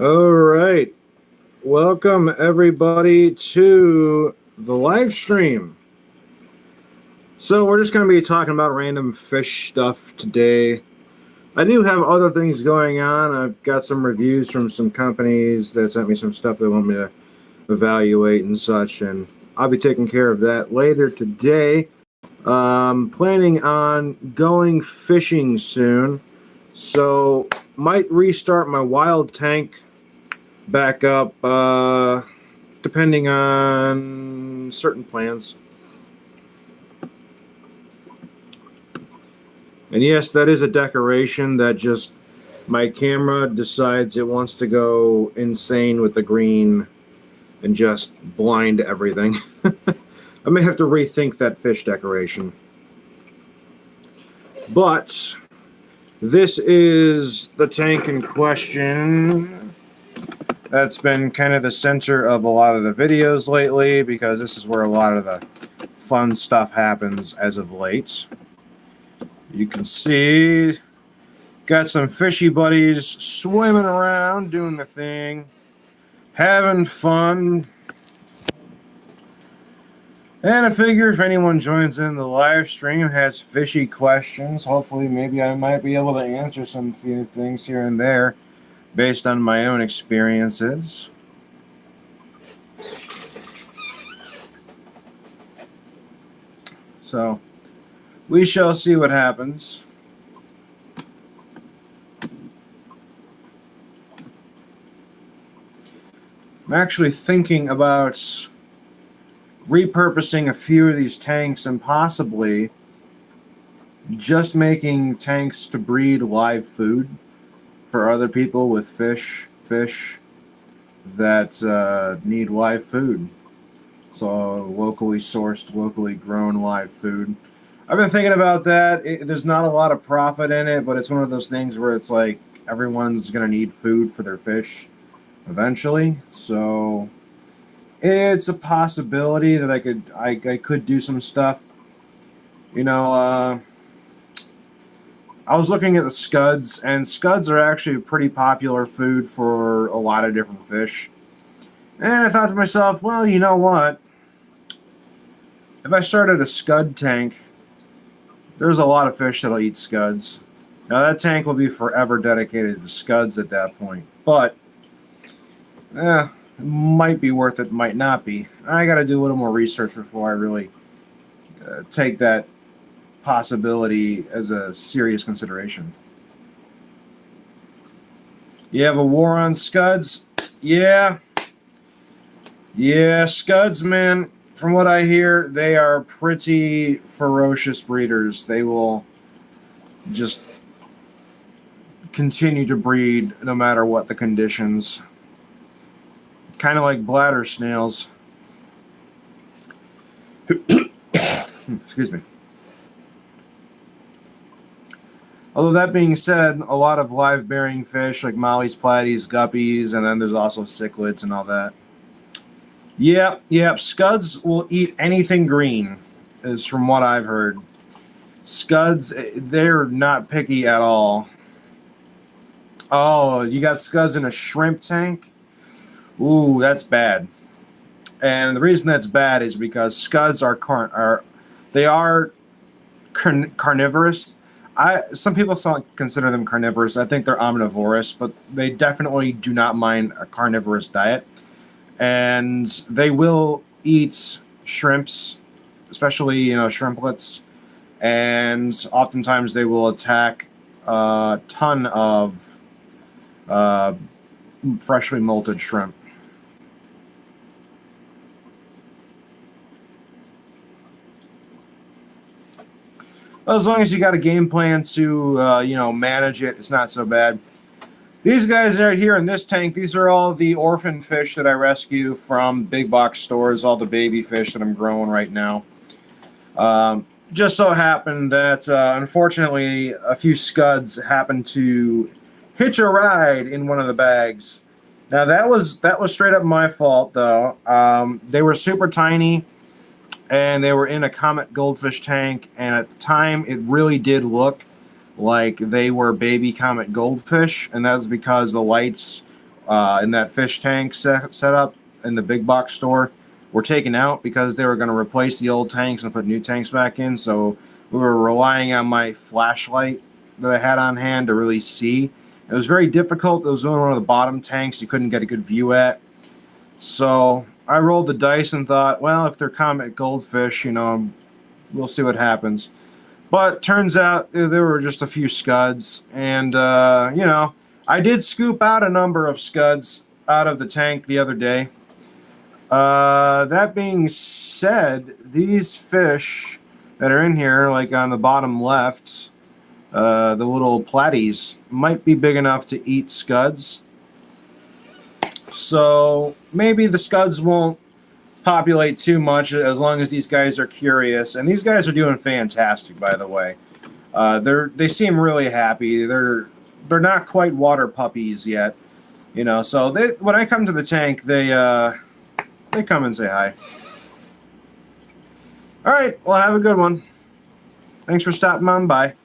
All right. Welcome, everybody, to the live stream. So, we're just going to be talking about random fish stuff today. I do have other things going on. I've got some reviews from some companies that sent me some stuff they want me to evaluate and such, and I'll be taking care of that later today. Planning on going fishing soon, so might restart my wild tank back up, depending on certain plans. And yes, that is a decoration that just my camera decides it wants to go insane with the green and just blind everything. I may have to rethink that fish decoration. But this is the tank in question. That's been kind of the center of a lot of the videos lately because this is where a lot of the fun stuff happens as of late. You can see, got some fishy buddies swimming around, doing the thing, having fun. And I figure if anyone joins in the live stream, has fishy questions, hopefully maybe I might be able to answer some few things here and there based on my own experiences. So, we shall see what happens. I'm actually thinking about repurposing a few of these tanks and possibly just making tanks to breed live food for other people with fish that need live food. So locally sourced, locally grown live food. I've been thinking about that. There's not a lot of profit in it, but it's one of those things where it's like everyone's going to need food for their fish eventually. So it's a possibility that I could do some stuff. You know, I was looking at the scuds, and scuds are actually a pretty popular food for a lot of different fish. And I thought to myself, well, you know what? If I started a scud tank, there's a lot of fish that'll eat scuds. Now, that tank will be forever dedicated to scuds at that point. But, it might be worth it, might not be. I got to do a little more research before I really take that possibility as a serious consideration. You have a war on scuds? Yeah. Yeah, scuds, man. From what I hear, they are pretty ferocious breeders. They will just continue to breed no matter what the conditions. Kind of like bladder snails. Excuse me. Although that being said, a lot of live-bearing fish like mollies, platies, guppies, and then there's also cichlids and all that. Yep. Scuds will eat anything green, is from what I've heard. Scuds, they're not picky at all. Oh, you got scuds in a shrimp tank? Ooh, that's bad. And the reason that's bad is because scuds are carnivorous. Some people consider them carnivorous. I think they're omnivorous, but they definitely do not mind a carnivorous diet. And they will eat shrimps, especially, shrimplets. And oftentimes they will attack a ton of freshly molted shrimp. As long as you got a game plan to, manage it, it's not so bad. These guys right here in this tank, these are all the orphan fish that I rescue from big box stores, all the baby fish that I'm growing right now. Just so happened that, unfortunately, a few scuds happened to hitch a ride in one of the bags. Now, that was straight up my fault, though. They were super tiny, and they were in a Comet goldfish tank, and at the time, it really did look like they were baby Comet goldfish, and that was because the lights in that fish tank setup in the big box store were taken out because they were going to replace the old tanks and put new tanks back in. So we were relying on my flashlight that I had on hand to really see. It was very difficult. It was only one of the bottom tanks you couldn't get a good view at. So I rolled the dice and thought, well, if they're comet goldfish, we'll see what happens. But turns out there were just a few scuds. And, I did scoop out a number of scuds out of the tank the other day. That being said, these fish that are in here, like on the bottom left, the little platies, might be big enough to eat scuds. So maybe the scuds won't populate too much as long as these guys are curious. And these guys are doing fantastic, by the way. They seem really happy. They're not quite water puppies yet, So when I come to the tank, they come and say hi. All right, well, have a good one. Thanks for stopping on by.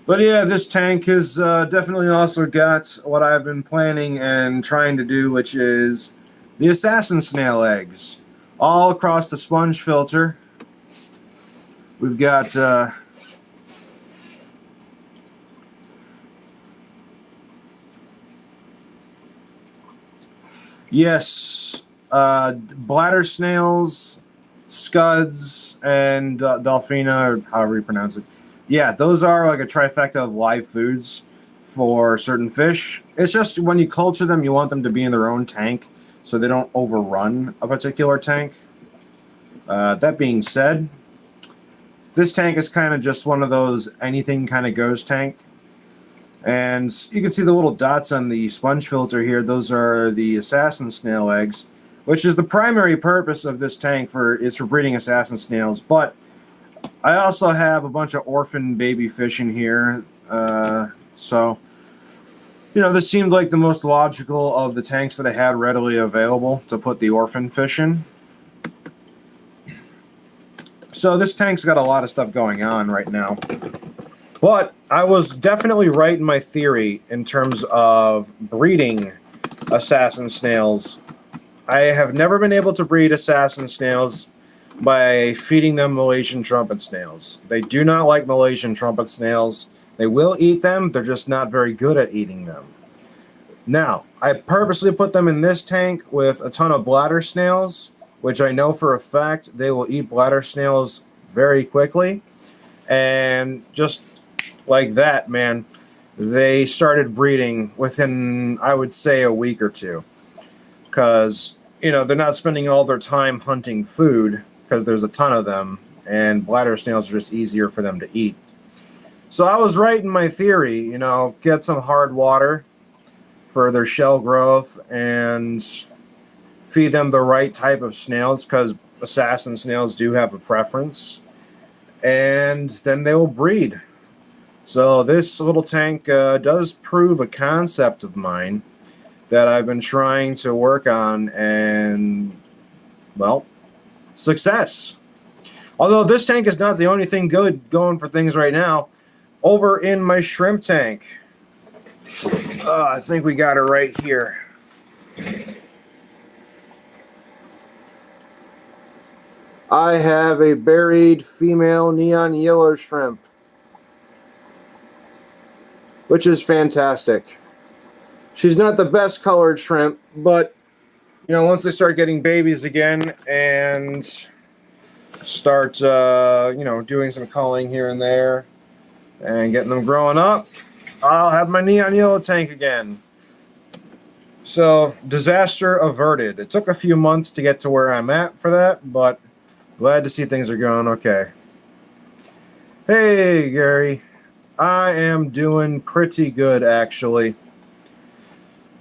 But yeah, this tank has definitely also got what I've been planning and trying to do, which is the assassin snail eggs. All across the sponge filter. We've got bladder snails, scuds, and Delphina, or however you pronounce it. Yeah, those are like a trifecta of live foods for certain fish. It's just when you culture them, you want them to be in their own tank so they don't overrun a particular tank. That being said, this tank is kind of just one of those anything kind of goes tank. And you can see the little dots on the sponge filter here. Those are the assassin snail eggs, which is the primary purpose of this tank for breeding assassin snails. But I also have a bunch of orphan baby fish in here. So, this seemed like the most logical of the tanks that I had readily available to put the orphan fish in. So this tank's got a lot of stuff going on right now. But I was definitely right in my theory in terms of breeding assassin snails. I have never been able to breed assassin snails by feeding them Malaysian trumpet snails. They do not like Malaysian trumpet snails. They will eat them, they're just not very good at eating them. Now, I purposely put them in this tank with a ton of bladder snails, which I know for a fact they will eat bladder snails very quickly. And just like that, man, they started breeding within, I would say, a week or two. Because, they're not spending all their time hunting food, because there's a ton of them, and bladder snails are just easier for them to eat. So I was right in my theory, get some hard water for their shell growth and feed them the right type of snails, because assassin snails do have a preference, and then they will breed. So this little tank does prove a concept of mine that I've been trying to work on, and, well, success. Although this tank is not the only thing good going for things right now. Over in my shrimp tank, I think we got it right here. I have a buried female neon yellow shrimp, which is fantastic. She's not the best colored shrimp, but once they start getting babies again and start doing some culling here and there and getting them growing up, I'll have my neon yellow tank again. So, disaster averted. It took a few months to get to where I'm at for that, but glad to see things are going okay. Hey, Gary. I am doing pretty good, actually.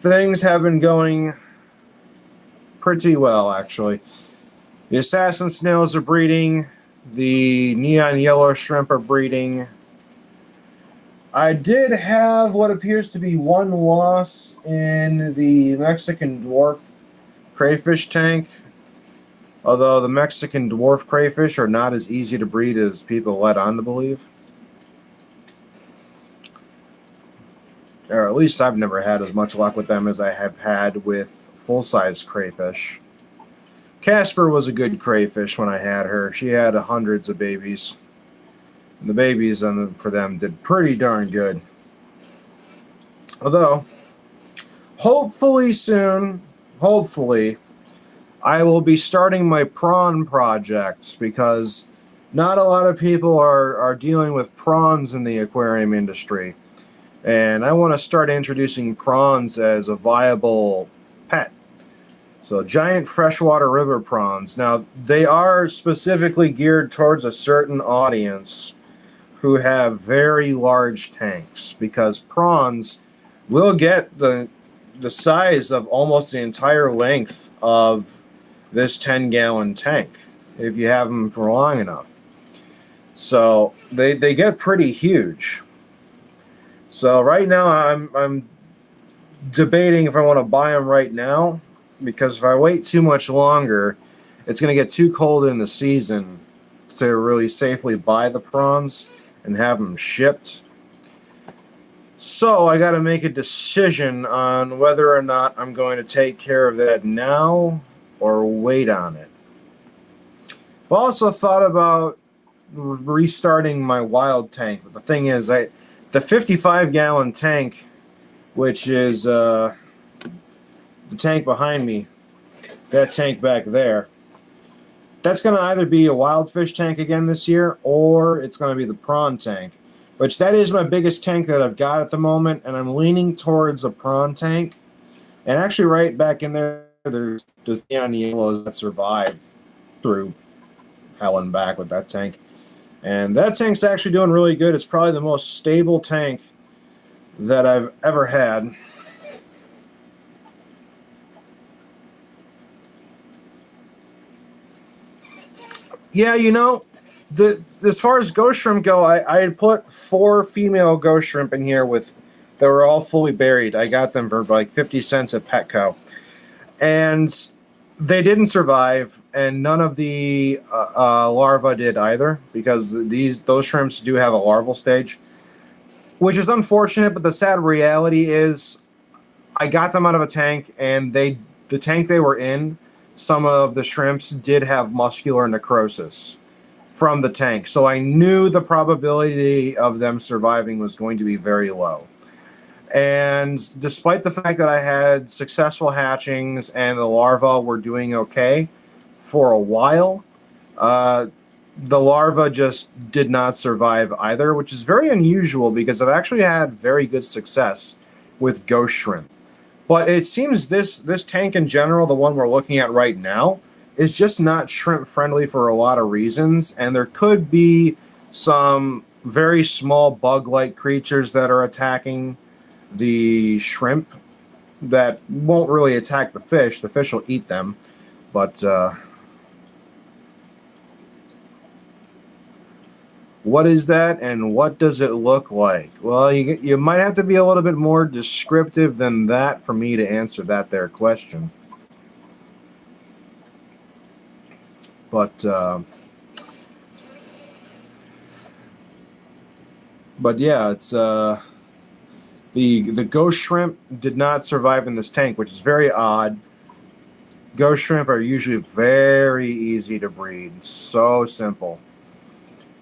Things have been going pretty well, actually. The assassin snails are breeding. The neon yellow shrimp are breeding. I did have what appears to be one loss in the Mexican dwarf crayfish tank. Although the Mexican dwarf crayfish are not as easy to breed as people led on to believe. Or at least I've never had as much luck with them as I have had with full-size crayfish. Casper was a good crayfish when I had her. She had hundreds of babies. And the babies for them did pretty darn good. Although, hopefully soon, hopefully, I will be starting my prawn projects because not a lot of people are dealing with prawns in the aquarium industry. And I want to start introducing prawns as a viable pet. So giant freshwater river prawns. Now, they are specifically geared towards a certain audience who have very large tanks because prawns will get the size of almost the entire length of this 10-gallon tank if you have them for long enough. So they get pretty huge. So right now I'm debating if I want to buy them right now, because if I wait too much longer, it's going to get too cold in the season to really safely buy the prawns and have them shipped. So I got to make a decision on whether or not I'm going to take care of that now or wait on it. I've also thought about restarting my wild tank, but the thing is, the 55-gallon tank, which is the tank behind me, that tank back there, that's going to either be a wild fish tank again this year, or it's going to be the prawn tank, which that is my biggest tank that I've got at the moment, and I'm leaning towards a prawn tank. And actually, right back in there, there's neon yellows that survived through hell and back with that tank. And that tank's actually doing really good. It's probably the most stable tank that I've ever had. Yeah, as far as ghost shrimp go, I had put 4 female ghost shrimp in here that were all fully buried. I got them for like 50 cents at Petco. And they didn't survive, and none of the larvae did either, because those shrimps do have a larval stage, which is unfortunate. But the sad reality is, I got them out of a tank, and the tank they were in, some of the shrimps did have muscular necrosis from the tank, so I knew the probability of them surviving was going to be very low. And despite the fact that I had successful hatchings and the larvae were doing okay for a while, the larva just did not survive either, which is very unusual because I've actually had very good success with ghost shrimp. But it seems this tank in general, the one we're looking at right now, is just not shrimp friendly for a lot of reasons, and there could be some very small bug-like creatures that are attacking the shrimp that won't really attack the fish. The fish will eat them, but what is that and what does it look like? Well, you might have to be a little bit more descriptive than that for me to answer that there question. But yeah, it's the ghost shrimp did not survive in this tank, which is very odd. Ghost shrimp are usually very easy to breed, so simple.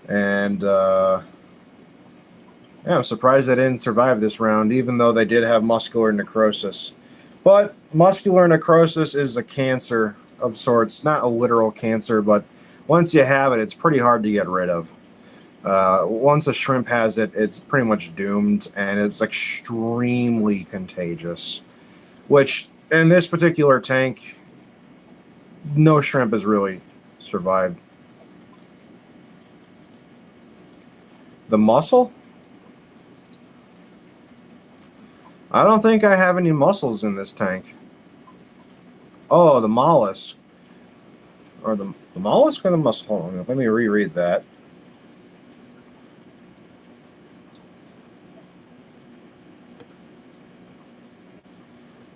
And yeah, I'm surprised they didn't survive this round, even though they did have muscular necrosis. But muscular necrosis is a cancer of sorts, not a literal cancer, but once you have it, it's pretty hard to get rid of. Once a shrimp has it, it's pretty much doomed, and it's extremely contagious. Which, in this particular tank, no shrimp has really survived. The mussel? I don't think I have any mussels in this tank. Oh, the mollusk. Or the mollusk or the mussel? Hold on, let me reread that.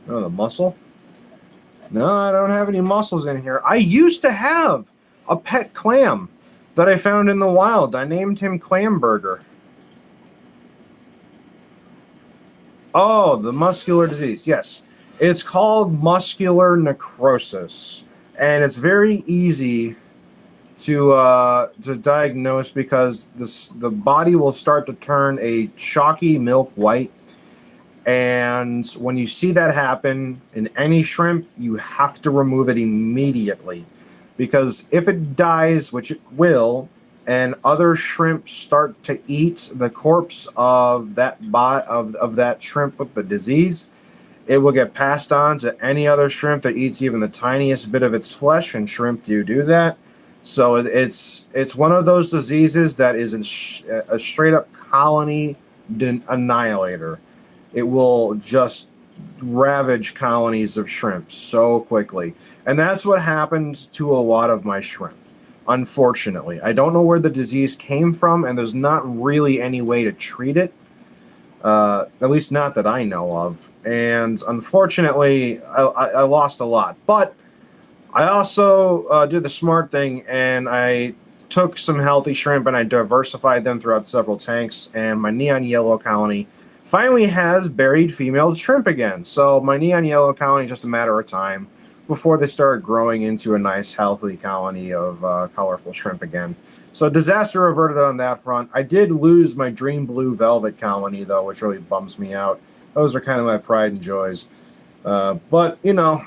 Oh, the mussel? No, I don't have any mussels in here. I used to have a pet clam that I found in the wild. I named him Clamburger. Oh, the muscular disease. Yes. It's called muscular necrosis. And it's very easy to diagnose because the body will start to turn a chalky milk white. And when you see that happen in any shrimp, you have to remove it immediately. Because if it dies, which it will, and other shrimp start to eat the corpse of of that shrimp with the disease, it will get passed on to any other shrimp that eats even the tiniest bit of its flesh, and shrimp do that. So it's one of those diseases that is a straight up colony annihilator. It will just ravage colonies of shrimp so quickly. And that's what happened to a lot of my shrimp, unfortunately. I don't know where the disease came from, and there's not really any way to treat it, at least not that I know of. And unfortunately, I lost a lot. But I also did the smart thing, and I took some healthy shrimp and I diversified them throughout several tanks, and my neon yellow colony finally has buried female shrimp again. So my neon yellow colony is just a matter of time before they start growing into a nice, healthy colony of colorful shrimp again. So disaster averted on that front. I did lose my dream blue velvet colony, though, which really bums me out. Those are kind of my pride and joys. But, you know,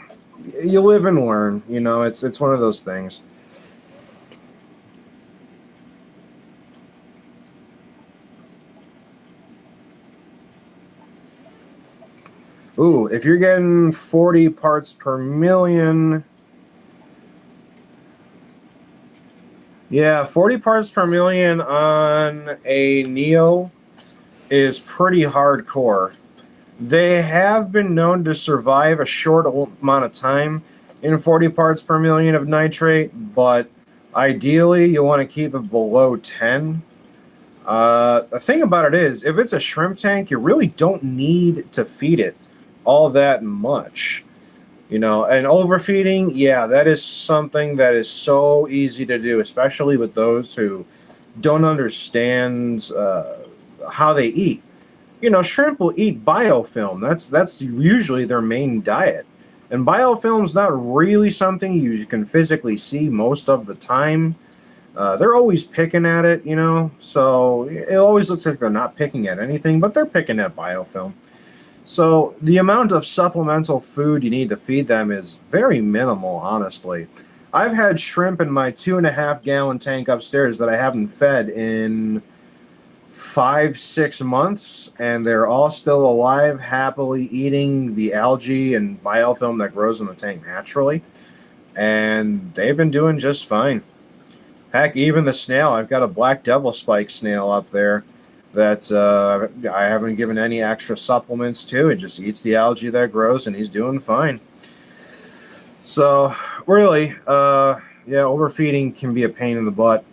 you live and learn. You know, it's one of those things. Ooh, if you're getting 40 parts per million, yeah, 40 parts per million on a Neo is pretty hardcore. They have been known to survive a short amount of time in 40 parts per million of nitrate, but ideally you want to keep it below 10. The thing about it is, if it's a shrimp tank, you really don't need to feed it all that much. You know, and overfeeding, yeah, that is something that is so easy to do, especially with those who don't understand how they eat. You know, shrimp will eat biofilm. That's usually their main diet. And biofilm's not really something you can physically see most of the time. They're always picking at it, you know, so it always looks like they're not picking at anything, but they're picking at biofilm. So the amount of supplemental food you need to feed them is very minimal, honestly. I've had shrimp in my 2.5 gallon tank upstairs that I haven't fed in 5, 6 months, and they're all still alive, happily eating the algae and biofilm that grows in the tank naturally. And they've been doing just fine. Heck, even the snail, I've got a black devil spike snail up there that I haven't given any extra supplements to. It just eats the algae that grows, and he's doing fine. So, really, yeah, overfeeding can be a pain in the butt.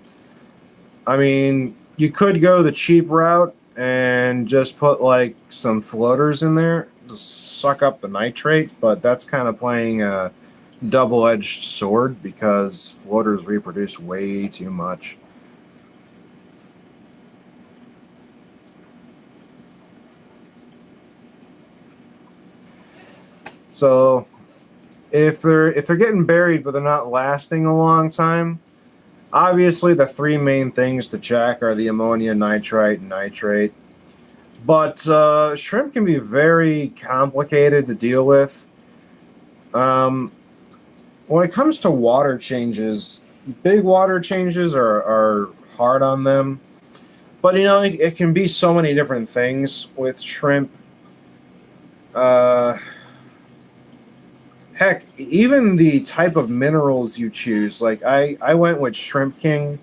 I mean, you could go the cheap route and just put like some floaters in there to suck up the nitrate, but that's kind of playing a double-edged sword because floaters reproduce way too much. So if they're getting buried but they're not lasting a long time, obviously the three main things to check are the ammonia, nitrite, and nitrate. But shrimp can be very complicated to deal with. Um, when it comes to water changes, big water changes are hard on them. But you know, it can be so many different things with shrimp. Uh, Heck, even the type of minerals you choose. Like I went with Shrimp King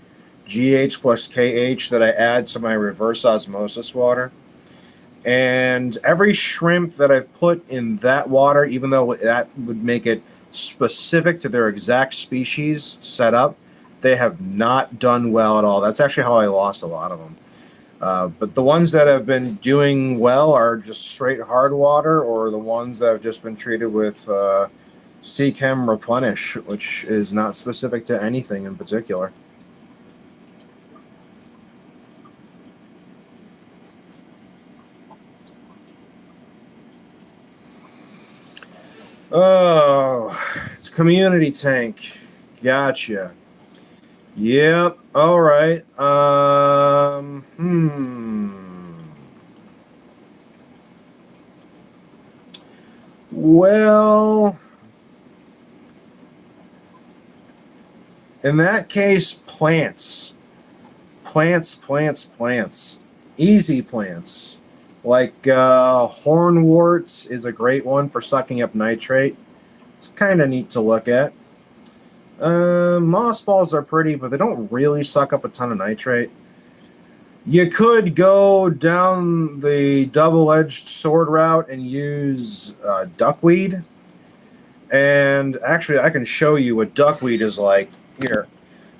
GH plus KH that I add to my reverse osmosis water. And every shrimp that I've put in that water, even though that would make it specific to their exact species set up, they have not done well at all. That's actually how I lost a lot of them. But the ones that have been doing well are just straight hard water, or the ones that have just been treated with Seachem Replenish, which is not specific to anything in particular. Oh, it's Community Tank. Gotcha. Yep. All right. Well, in that case, plants. Plants. Easy plants. Like hornworts is a great one for sucking up nitrate. It's kind of neat to look at. Moss balls are pretty, but they don't really suck up a ton of nitrate. You could go down the double-edged sword route and use duckweed. And actually, I can show you what duckweed is like here,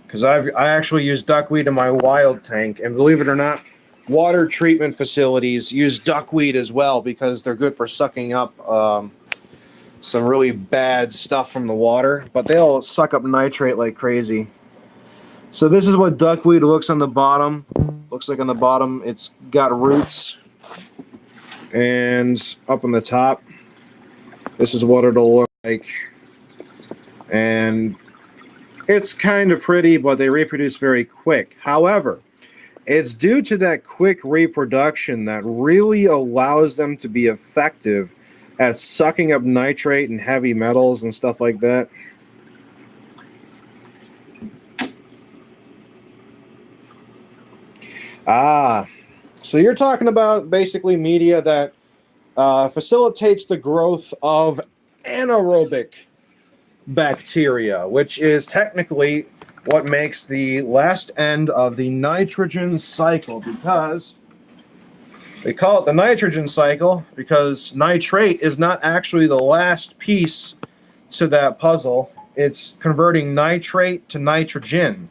because I actually use duckweed in my wild tank, and believe it or not, water treatment facilities use duckweed as well because they're good for sucking up some really bad stuff from the water, but they'll suck up nitrate like crazy. So this is what duckweed looks on the bottom. Looks like on the bottom it's got roots, and up on the top this is what it'll look like. And it's kind of pretty, but they reproduce very quick. However, it's due to that quick reproduction that really allows them to be effective at sucking up nitrate and heavy metals and stuff like that. So you're talking about basically media that facilitates the growth of anaerobic bacteria, which is technically what makes the last end of the nitrogen cycle, because they call it the nitrogen cycle because nitrate is not actually the last piece to that puzzle. It's converting nitrate to nitrogen.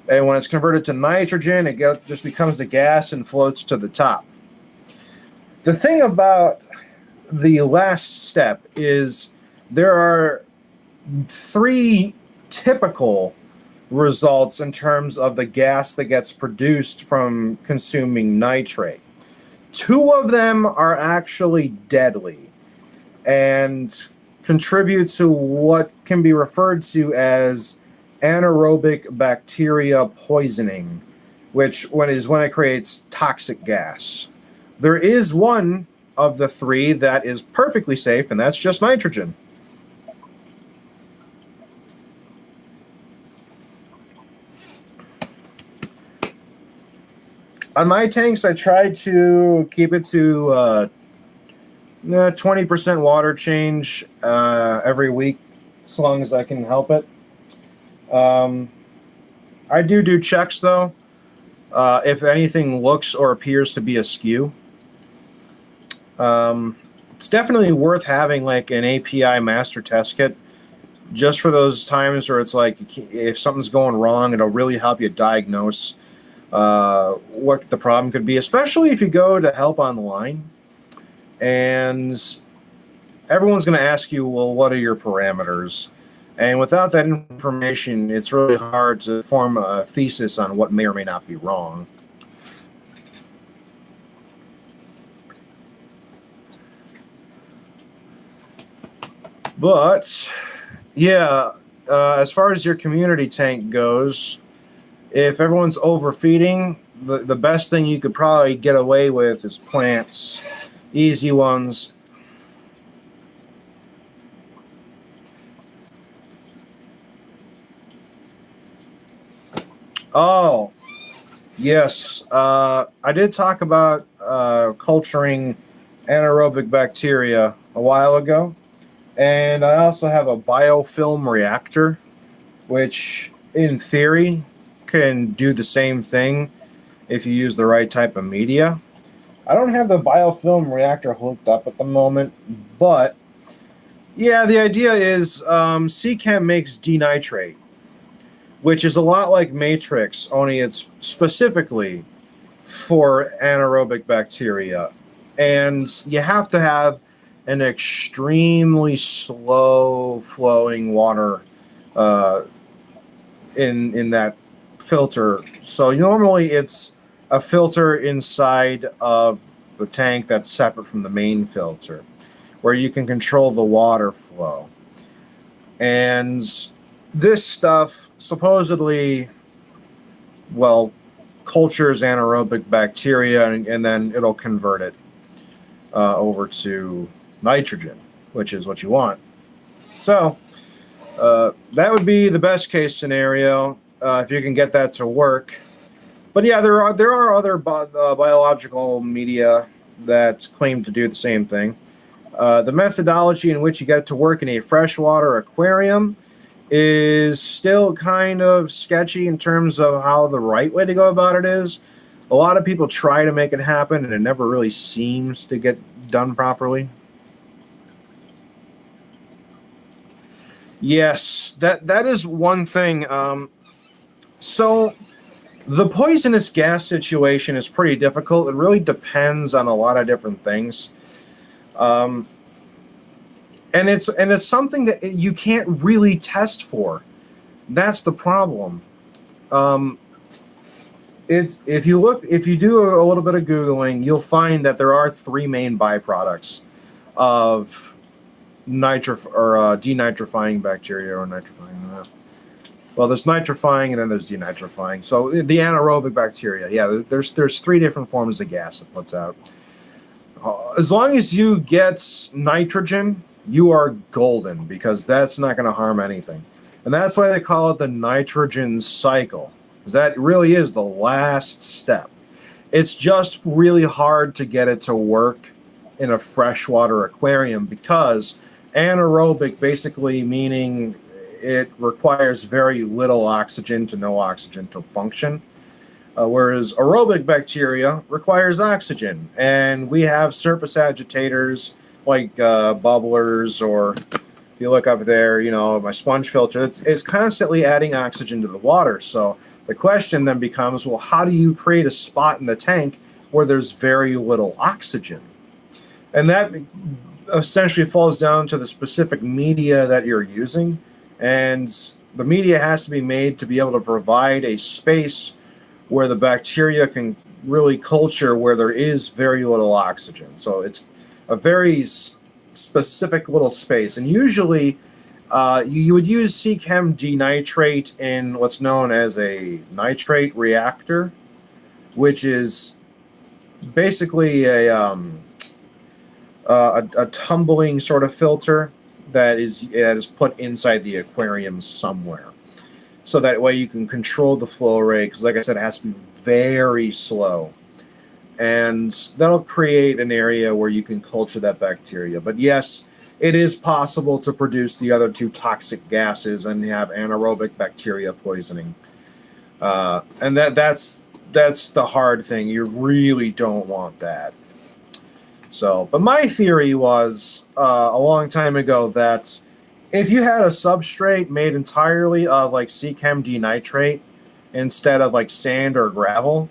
And when it's converted to nitrogen, it just becomes a gas and floats to the top. The thing about the last step is there are 3 typical results in terms of the gas that gets produced from consuming nitrate. 2 of them are actually deadly and contribute to what can be referred to as anaerobic bacteria poisoning, which when it creates toxic gas. There is one of the 3 that is perfectly safe, and that's just nitrogen. On my tanks, I tried to keep it to 20% water change every week, as long as I can help it. I do checks, though, if anything looks or appears to be askew. It's definitely worth having like an API master test kit, just for those times where it's like if something's going wrong, it'll really help you diagnose what the problem could be, especially if you go to help online and everyone's going to ask you, well, what are your parameters? And without that information, it's really hard to form a thesis on what may or may not be wrong. But yeah, as far as your community tank goes, if everyone's overfeeding, the best thing you could probably get away with is plants. Easy ones. Oh, yes. I did talk about culturing anaerobic bacteria a while ago. And I also have a biofilm reactor, which in theory can do the same thing if you use the right type of media. I don't have the biofilm reactor hooked up at the moment, but yeah, the idea is Seachem makes denitrate, which is a lot like Matrix, only it's specifically for anaerobic bacteria. And you have to have an extremely slow flowing water uh, in that filter. So normally it's a filter inside of the tank that's separate from the main filter, where you can control the water flow. And this stuff supposedly, well, cultures anaerobic bacteria, and then it'll convert it over to nitrogen, which is what you want. So that would be the best case scenario if you can get that to work. But yeah, there are other biological media that claim to do the same thing. The methodology in which you get it to work in a freshwater aquarium is still kind of sketchy in terms of how the right way to go about it is. A lot of people try to make it happen, and it never really seems to get done properly. Yes, that is one thing. So the poisonous gas situation is pretty difficult. It really depends on a lot of different things. Um, and it's something that you can't really test for. That's the problem. Um, if you do a little bit of googling, you'll find that there are three main byproducts of denitrifying bacteria or nitrifying. Well, there's nitrifying and then there's denitrifying. So the anaerobic bacteria, yeah, there's three different forms of gas it puts out. As long as you get nitrogen, you are golden because that's not going to harm anything. And that's why they call it the nitrogen cycle, because that really is the last step. It's just really hard to get it to work in a freshwater aquarium because anaerobic basically meaning it requires very little oxygen to no oxygen to function. Whereas aerobic bacteria requires oxygen. And we have surface agitators like bubblers, or if you look up there, my sponge filter, it's constantly adding oxygen to the water. So the question then becomes, well, how do you create a spot in the tank where there's very little oxygen? And that essentially falls down to the specific media that you're using. And the media has to be made to be able to provide a space where the bacteria can really culture where there is very little oxygen. So it's a very specific little space. And usually you would use CChem denitrate in what's known as a nitrate reactor, which is basically a tumbling sort of filter that is put inside the aquarium somewhere. So that way you can control the flow rate, because like I said, it has to be very slow. And that'll create an area where you can culture that bacteria. But yes, it is possible to produce the other two toxic gases and have anaerobic bacteria poisoning. And that's the hard thing. You really don't want that. So, but my theory was a long time ago that if you had a substrate made entirely of like CChem denitrate instead of like sand or gravel,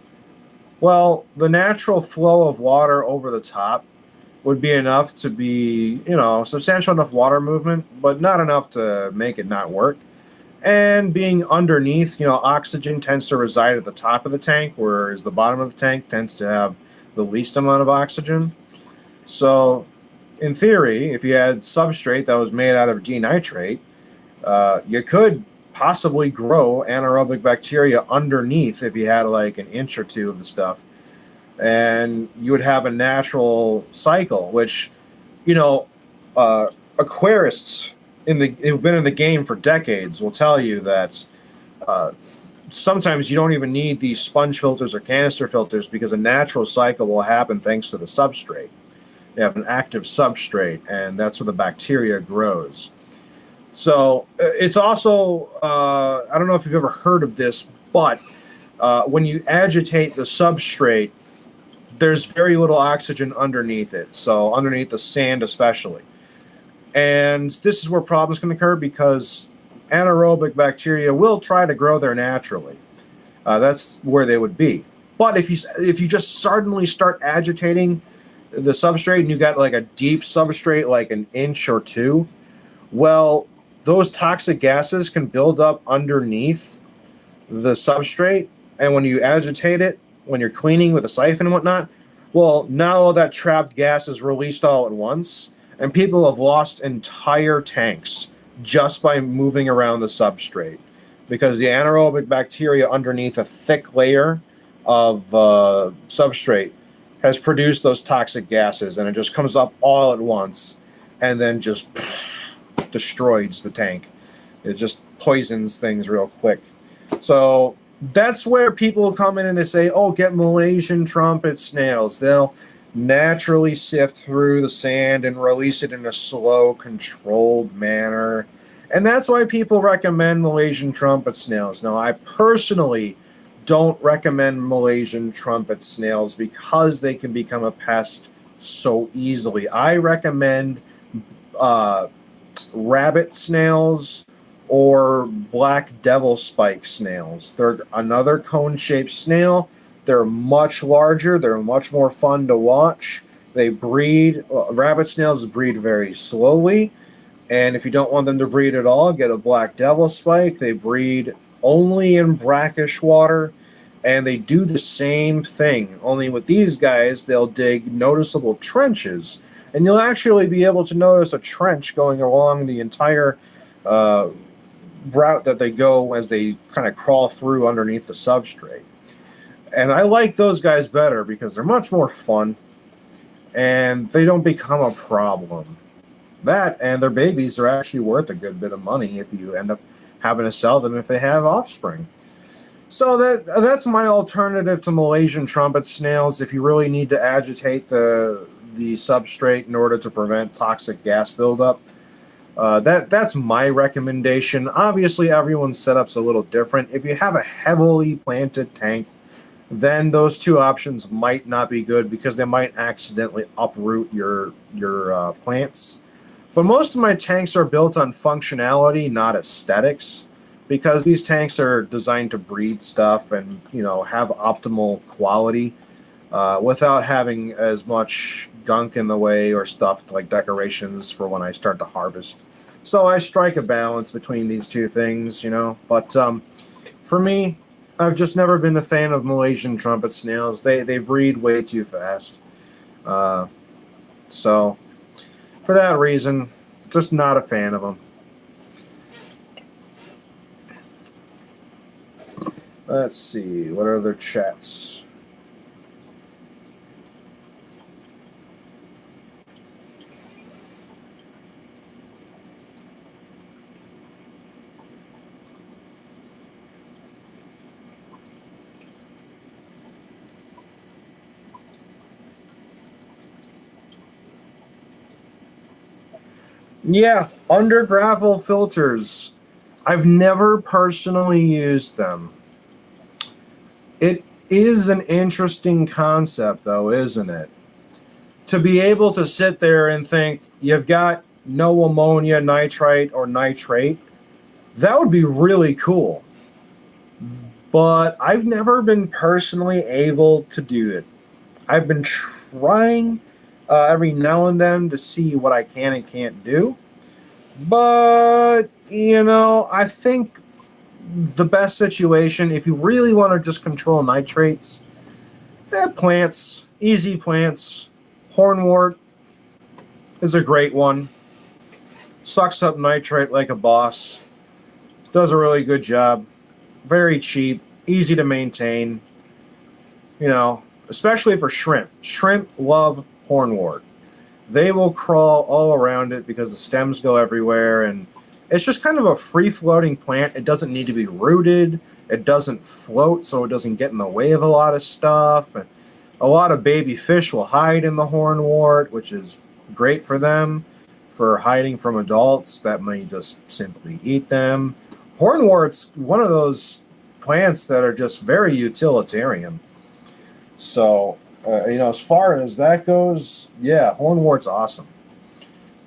well, the natural flow of water over the top would be enough to be, substantial enough water movement, but not enough to make it not work. And being underneath, oxygen tends to reside at the top of the tank, whereas the bottom of the tank tends to have the least amount of oxygen. So, in theory, if you had substrate that was made out of denitrate, you could possibly grow anaerobic bacteria underneath if you had like an inch or two of the stuff. And you would have a natural cycle, which, aquarists who've been in the game for decades will tell you that sometimes you don't even need these sponge filters or canister filters because a natural cycle will happen thanks to the substrate. You have an active substrate, and that's where the bacteria grows. So it's also, I don't know if you've ever heard of this, but when you agitate the substrate, there's very little oxygen underneath it, so underneath the sand especially. And this is where problems can occur because anaerobic bacteria will try to grow there naturally. That's where they would be. But if you just suddenly start agitating the substrate and you got like a deep substrate, like an inch or two, well, those toxic gases can build up underneath the substrate. And when you agitate it, when you're cleaning with a siphon and whatnot, well, now all that trapped gas is released all at once. And people have lost entire tanks just by moving around the substrate because the anaerobic bacteria underneath a thick layer of substrate has produced those toxic gases, and it just comes up all at once and then just destroys the tank. It just poisons things real quick. So that's where people come in and they say, oh, get Malaysian trumpet snails. They'll naturally sift through the sand and release it in a slow, controlled manner. And that's why people recommend Malaysian trumpet snails. Now, I personally don't recommend Malaysian trumpet snails because they can become a pest so easily. I recommend rabbit snails or black devil spike snails. They're another cone-shaped snail. They're much larger. They're much more fun to watch. They breed. Rabbit snails breed very slowly. And if you don't want them to breed at all, get a black devil spike. They breed only in brackish water. And they do the same thing. Only with these guys, they'll dig noticeable trenches. And you'll actually be able to notice a trench going along the entire route that they go as they kind of crawl through underneath the substrate. And I like those guys better because they're much more fun and they don't become a problem. That and their babies are actually worth a good bit of money if you end up having to sell them if they have offspring. So that's my alternative to Malaysian trumpet snails if you really need to agitate the substrate in order to prevent toxic gas buildup. That's my recommendation. Obviously, everyone's setup's a little different. If you have a heavily planted tank, then those two options might not be good because they might accidentally uproot your plants. But most of my tanks are built on functionality, not aesthetics, because these tanks are designed to breed stuff and have optimal quality without having as much gunk in the way or stuff like decorations for when I start to harvest. So I strike a balance between these two things, But for me, I've just never been a fan of Malaysian trumpet snails. They breed way too fast. So for that reason, just not a fan of them. Let's see, what are their chats? Yeah, under gravel filters. I've never personally used them. It is an interesting concept, though, isn't it? To be able to sit there and think you've got no ammonia, nitrite, or nitrate, that would be really cool. But I've never been personally able to do it. I've been trying every now and then to see what I can and can't do. But, I think the best situation, if you really want to just control nitrates, plants, easy plants. Hornwort is a great one. Sucks up nitrate like a boss. Does a really good job. Very cheap, easy to maintain. Especially for shrimp. Shrimp love hornwort. They will crawl all around it because the stems go everywhere, and it's just kind of a free-floating plant. It doesn't need to be rooted. It doesn't float, so it doesn't get in the way of a lot of stuff. And a lot of baby fish will hide in the hornwort, which is great for them, for hiding from adults that may just simply eat them. Hornwort's one of those plants that are just very utilitarian. So, as far as that goes, yeah, hornwort's awesome.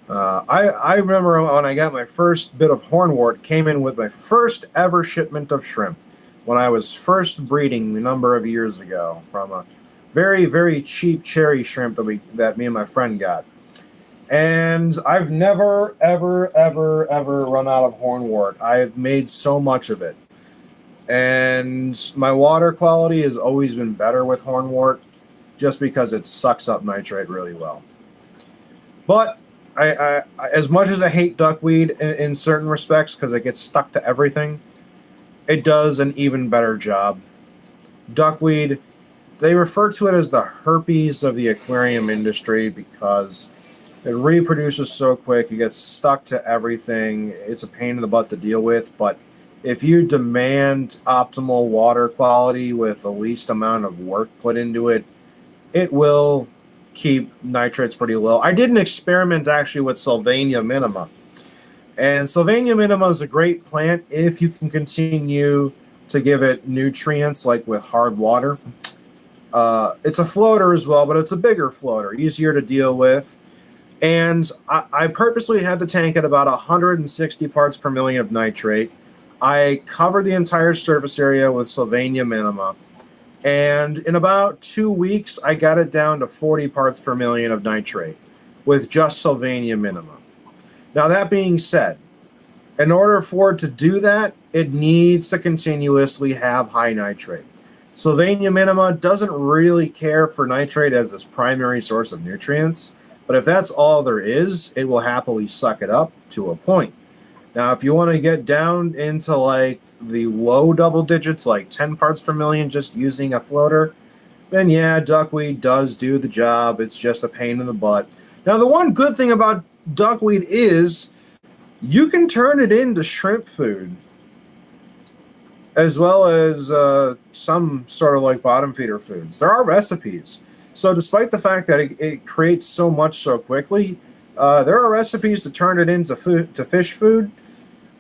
I remember when I got my first bit of hornwort, came in with my first ever shipment of shrimp when I was first breeding a number of years ago from very, very cheap cherry shrimp that me and my friend got. And I've never, ever, ever, ever run out of hornwort. I've made so much of it. And my water quality has always been better with hornwort just because it sucks up nitrate really well. But as much as I hate duckweed in certain respects because it gets stuck to everything, it does an even better job. Duckweed, they refer to it as the herpes of the aquarium industry because it reproduces so quick. It gets stuck to everything. It's a pain in the butt to deal with, but if you demand optimal water quality with the least amount of work put into it, it will keep nitrates pretty low. I did an experiment actually with Sylvania minima. And Sylvania minima is a great plant if you can continue to give it nutrients like with hard water. It's a floater as well, but it's a bigger floater, easier to deal with. And I purposely had the tank at about 160 parts per million of nitrate. I covered the entire surface area with Sylvania minima. And in about 2 weeks, I got it down to 40 parts per million of nitrate with just Sylvania minima. Now, that being said, in order for it to do that, it needs to continuously have high nitrate. Sylvania minima doesn't really care for nitrate as its primary source of nutrients, but if that's all there is, it will happily suck it up to a point. Now, if you want to get down into like the low double digits, like 10 parts per million, just using a floater, then yeah, duckweed does do the job. It's just a pain in the butt. Now, the one good thing about duckweed is you can turn it into shrimp food, as well as some sort of like bottom feeder foods. There are recipes. So despite the fact that it creates so much so quickly, there are recipes to turn it into fish food.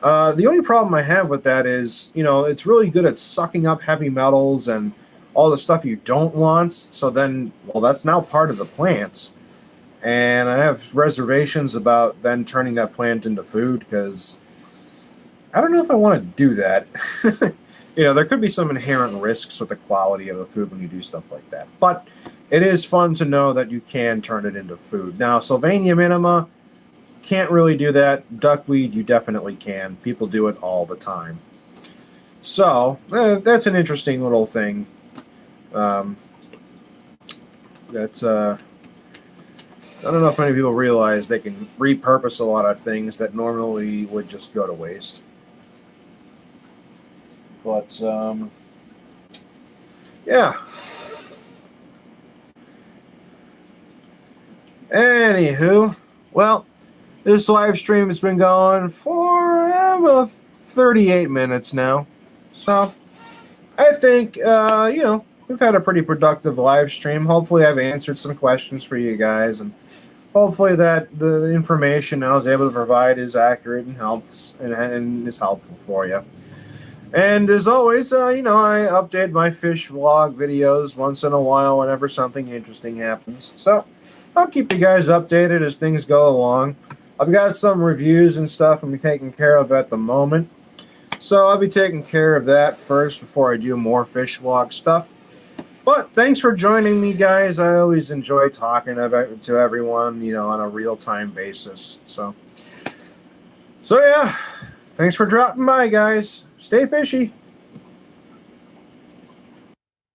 The only problem I have with that is, it's really good at sucking up heavy metals and all the stuff you don't want. So then, well, that's now part of the plant. And I have reservations about then turning that plant into food because I don't know if I want to do that. There could be some inherent risks with the quality of the food when you do stuff like that. But it is fun to know that you can turn it into food. Now, Sylvania minima, can't really do that. Duckweed, you definitely can. People do it all the time. So, that's an interesting little thing. That's, I don't know if many people realize they can repurpose a lot of things that normally would just go to waste. But, yeah. Anywho, well, this live stream has been going for about 38 minutes now. So, I think, we've had a pretty productive live stream. Hopefully, I've answered some questions for you guys, and hopefully that the information I was able to provide is accurate and helps and is helpful for you. And as always, I update my fish vlog videos once in a while whenever something interesting happens. So I'll keep you guys updated as things go along. I've got some reviews and stuff I'm taking care of at the moment. So I'll be taking care of that first before I do more fish vlog stuff. But thanks for joining me, guys. I always enjoy talking to everyone, on a real-time basis. So yeah, thanks for dropping by, guys. Stay fishy.